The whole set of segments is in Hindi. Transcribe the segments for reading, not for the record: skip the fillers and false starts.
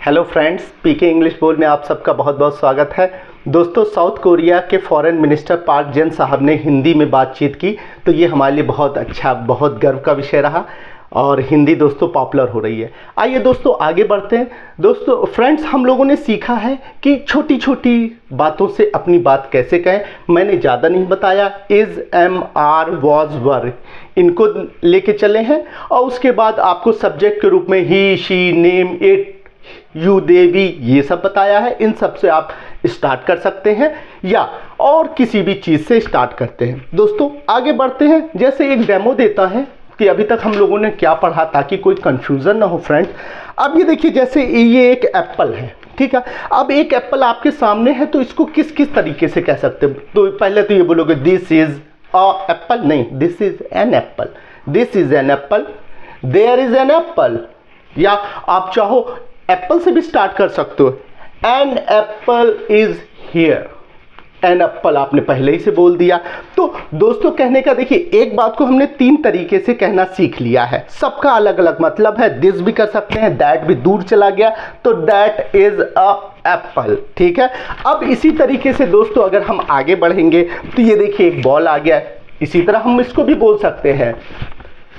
हेलो फ्रेंड्स, पीके इंग्लिश बोल में आप सबका बहुत बहुत स्वागत है। दोस्तों, साउथ कोरिया के फॉरेन मिनिस्टर पार्क जन साहब ने हिंदी में बातचीत की, तो ये हमारे लिए बहुत अच्छा, बहुत गर्व का विषय रहा और हिंदी दोस्तों पॉपुलर हो रही है। आइए दोस्तों आगे बढ़ते हैं। दोस्तों फ्रेंड्स, हम लोगों ने सीखा है कि छोटी छोटी बातों से अपनी बात कैसे कहें। मैंने ज़्यादा नहीं बताया, इज़, एम, आर, वॉज, वर इनको लेके चले हैं और उसके बाद आपको सब्जेक्ट के रूप में ही, she, name, it, you, they, we ये सब बताया है। इन सब से आप स्टार्ट कर सकते हैं या और किसी भी चीज़ से स्टार्ट करते हैं। दोस्तों आगे बढ़ते हैं। जैसे एक डेमो देता है कि अभी तक हम लोगों ने क्या पढ़ा, ताकि कोई कंफ्यूजन ना हो फ्रेंड्स। अब ये देखिए, जैसे ये एक एप्पल है, ठीक है। अब एक एप्पल आपके सामने है, तो इसको किस किस तरीके से कह सकते हैं। तो पहले तो ये बोलोगे दिस इज अ एप्पल, नहीं, this is an apple, this is an apple, there is an apple, या आप चाहो एप्पल से भी स्टार्ट कर सकते हो। An apple is here, an apple आपने पहले ही से बोल दिया। तो दोस्तों कहने का देखिए, एक बात को हमने 3 तरीके से कहना सीख लिया है, सबका अलग अलग मतलब है। दिस भी कर सकते हैं, दैट भी दूर चला गया तो दैट इज अ एप्पल, ठीक है। अब इसी तरीके से दोस्तों अगर हम आगे बढ़ेंगे तो ये देखिए एक बॉल आ गया, इसी तरह हम इसको भी बोल सकते हैं,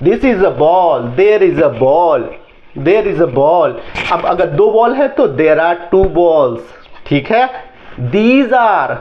this is a ball, there is a ball, there is a ball. अब अगर 2 बॉल है तो देयर आर 2 बॉल्स, ठीक है। दीज आर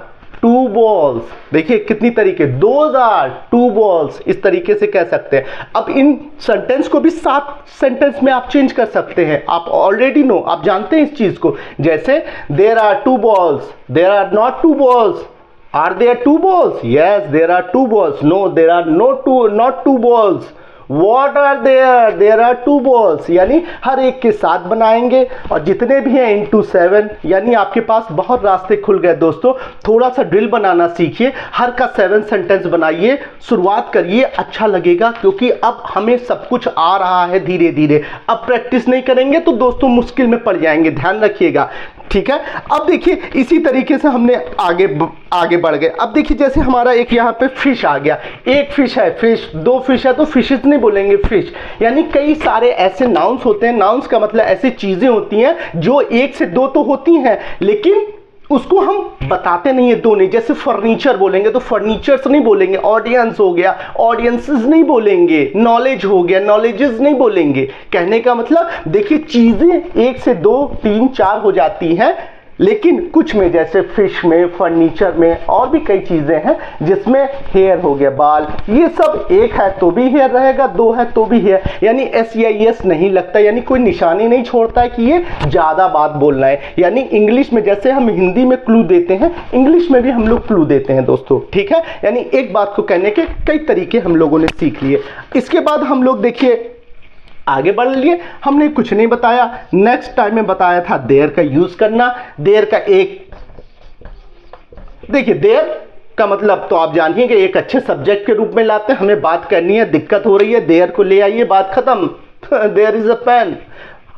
2 बॉल्स, देखिए कितनी तरीके, दोज आर 2 बॉल्स, इस तरीके से कह सकते हैं। अब इन सेंटेंस को भी 7 सेंटेंस में आप चेंज कर सकते हैं। आप ऑलरेडी नो, आप जानते हैं इस चीज को। जैसे there are 2 balls, there are not 2 balls, are there 2 balls, yes there are 2 balls, no there are not 2 balls, What are there? There are 2 balls। यानी हर एक के साथ बनाएंगे और जितने भी हैं into 7, यानी आपके पास बहुत रास्ते खुल गए। दोस्तों थोड़ा सा ड्रिल बनाना सीखिए, हर का 7 सेंटेंस बनाइए, शुरुआत करिए, अच्छा लगेगा, क्योंकि अब हमें सब कुछ आ रहा है धीरे धीरे। अब प्रैक्टिस नहीं करेंगे तो दोस्तों मुश्किल में पड़ जाएंगे, ध्यान रखिएगा, ठीक है। अब देखिए इसी तरीके से हमने आगे बढ़ गए। अब देखिए जैसे हमारा एक यहाँ पे फिश आ गया, एक फिश है, फिश, 2 फिश है तो फिशेस नहीं बोलेंगे, फिश। यानी कई सारे ऐसे नाउन्स होते हैं, नाउन्स का मतलब ऐसी चीजें होती हैं जो 1 से 2 तो होती हैं, लेकिन उसको हम बताते नहीं है, 2 नहीं। जैसे फर्नीचर बोलेंगे तो फर्नीचर्स नहीं बोलेंगे, ऑडियंस हो गया, ऑडियंसेस नहीं बोलेंगे, नॉलेज हो गया, नॉलेजेस नहीं बोलेंगे। कहने का मतलब देखिए चीजें 1 से 2, 3, 4 हो जाती हैं, लेकिन कुछ में जैसे फिश में, फर्नीचर में और भी कई चीजें हैं जिसमें हेयर हो गया, बाल, ये सब 1 है तो भी हेयर रहेगा, 2 है तो भी हेयर, यानी SEIS नहीं लगता, यानी कोई निशानी नहीं छोड़ता है कि ये ज्यादा बात बोलना है। यानी इंग्लिश में जैसे हम हिंदी में क्लू देते हैं, इंग्लिश में भी हम लोग क्लू देते हैं दोस्तों, ठीक है। यानी एक बात को कहने के कई तरीके हम लोगों ने सीख लिए। इसके बाद हम लोग देखिए आगे बढ़ लिए, हमने कुछ नहीं बताया। नेक्स्ट टाइम में बताया था देयर का यूज करना। देयर का एक देखिए, देयर का मतलब तो आप जानिए कि एक अच्छे सब्जेक्ट के रूप में लाते हैं, हमें बात करनी है, दिक्कत हो रही है, देयर को ले आइए, बात खत्म। देयर इज अ पेन,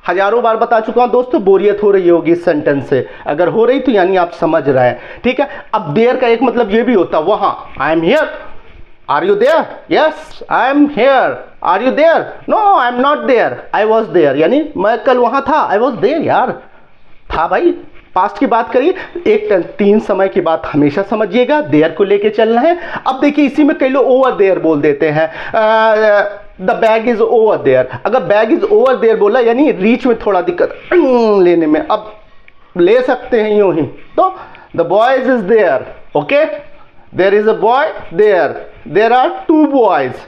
हजारों बार बता चुका हूं दोस्तों, बोरियत हो रही होगी इस सेंटेंस से, अगर हो रही तो यानी आप समझ रहे हैं, ठीक है। अब देयर का एक मतलब ये भी होता, वहां, I am here, Are you there? Yes, I am here. Are you there? No, I am not there. I was there. यानी मैं कल वहां था, I was there यार, था भाई। पास्ट की बात करिए, एक 3 समय की बात हमेशा समझिएगा, देयर को लेके चलना है। अब देखिए इसी में कई लोग ओवर देयर बोल देते हैं, the bag is over there. अगर बैग इज ओवर देयर बोला यानी रीच में थोड़ा दिक्कत लेने में, अब ले सकते हैं यूं ही, तो the boys is there, okay, there is a boy there, there are 2 boys,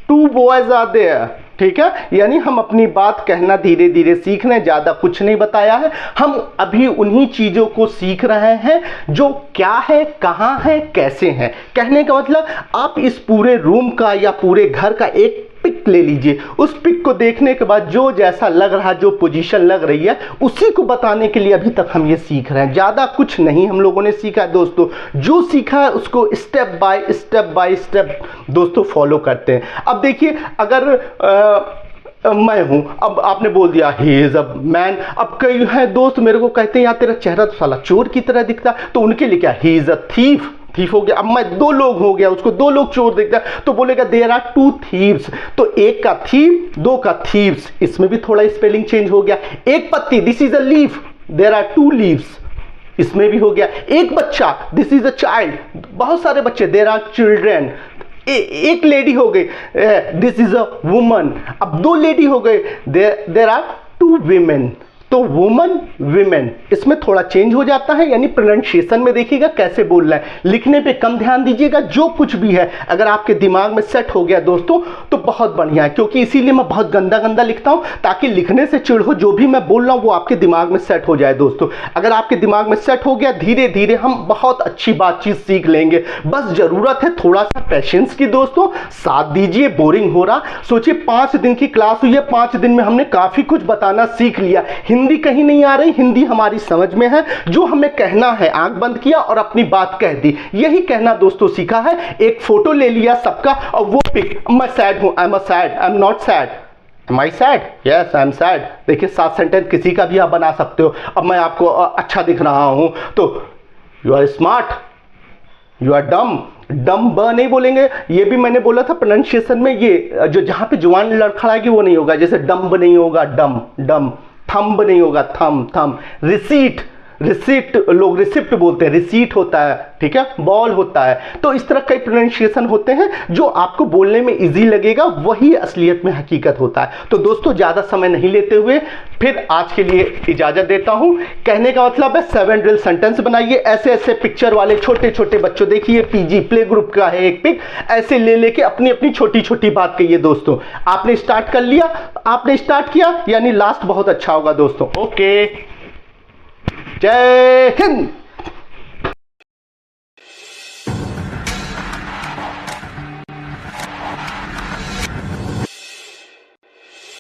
2 boys are there, ठीक है। यानी हम अपनी बात कहना धीरे धीरे सीख रहे हैं, ज्यादा कुछ नहीं बताया है, हम अभी उन्हीं चीजों को सीख रहे हैं जो क्या है, कहां है, कैसे हैं। कहने का मतलब आप इस पूरे रूम का या पूरे घर का एक पिक ले लीजिए, उस पिक को देखने के बाद जो जैसा लग रहा, जो पोजीशन लग रही है, उसी को बताने के लिए अभी तक हम ये सीख रहे हैं। ज्यादा कुछ नहीं हम लोगों ने सीखा है दोस्तों, जो सीखा है उसको स्टेप बाय स्टेप दोस्तों फॉलो करते हैं। अब देखिए अगर मैं हूं, अब आपने बोल दिया ही इज अ मैन, अब कई हैं दोस्त मेरे को कहते हैं यार तेरा चेहरा तो साला चोर की तरह दिखता, तो उनके लिए क्या, he is a thief, thief हो गया, अब मैं दो लोग हो गया, उसको दो लोग चोर देखता है तो बोलेगा देयर आर टू थीव्स, तो एक का थीव, दो का थीव्स, इसमें भी थोड़ा स्पेलिंग चेंज हो गया। एक पत्ती, this is a leaf, there are two leaves, इसमें भी हो गया। एक बच्चा, दिस इज अ चाइल्ड, बहुत सारे बच्चे, देयर आर चिल्ड्रेन। एक लेडी हो गई, दिस इज अ वुमन, अब दो लेडी हो गए, देयर आर टू वीमेन, तो वुमन विमेन, इसमें थोड़ा चेंज हो जाता है, यानी प्रोनाउंसिएशन में देखिएगा कैसे बोलना है, लिखने पे कम ध्यान दीजिएगा। जो कुछ भी है अगर आपके दिमाग में सेट हो गया दोस्तों तो बहुत बढ़िया है, क्योंकि इसीलिए मैं बहुत गंदा गंदा लिखता हूं ताकि लिखने से चिढ़ हो, जो भी मैं बोल रहा हूं वो आपके दिमाग में सेट हो जाए दोस्तों। अगर आपके दिमाग में सेट हो गया, धीरे धीरे हम बहुत अच्छी बातचीत सीख लेंगे। बस जरूरत है थोड़ा सा पेशेंस की दोस्तों, साथ दीजिए। बोरिंग हो रहा, सोचिए 5 दिन की क्लास हुई है, 5 दिन में हमने काफी कुछ बताना सीख लिया। हिंदी कहीं नहीं आ रही, हिंदी हमारी समझ में है, जो हमें कहना है आंख बंद किया और अपनी बात कह दी, यही कहना दोस्तों सीखा है। एक फोटो ले लिया सबका और वो पिक, मैं सैड हूं, I am sad, I am not sad, am I sad, yes I am sad. देखिए 7 सेंटेंस किसी का भी आप बना सकते हो। अब मैं आपको अच्छा दिख रहा हूं तो you are smart, you are dumb, dumb ब नहीं बोलेंगे, ये भी मैंने बोला था प्रोनाउंसिएशन में, ये जो जहां पे जुबान लड़खड़ाएगी वो नहीं होगा, जैसे डम्ब नहीं होगा, डम डम, थंब नहीं होगा, थम थम। रिसीट, रिसीट लोग रिसिप्ट बोलते हैं, रिसीट होता है, ठीक है, बॉल होता है। तो इस तरह कई प्रोनाउंसिएशन होते हैं जो आपको बोलने में इजी लगेगा, वही असलियत में हकीकत होता है। तो दोस्तों ज़्यादा समय नहीं लेते हुए फिर आज के लिए इजाज़त देता हूं। कहने का मतलब है 7 ड्रिल सेंटेंस बनाइए, ऐसे ऐसे पिक्चर वाले छोटे छोटे बच्चों, देखिए पीजी प्ले ग्रुप का है एक पिक, ऐसे ले लेके अपनी अपनी छोटी छोटी बात कहिए दोस्तों। आपने स्टार्ट कर लिया, आपने स्टार्ट किया, यानी लास्ट बहुत अच्छा होगा दोस्तों। ओके, जय हिंद।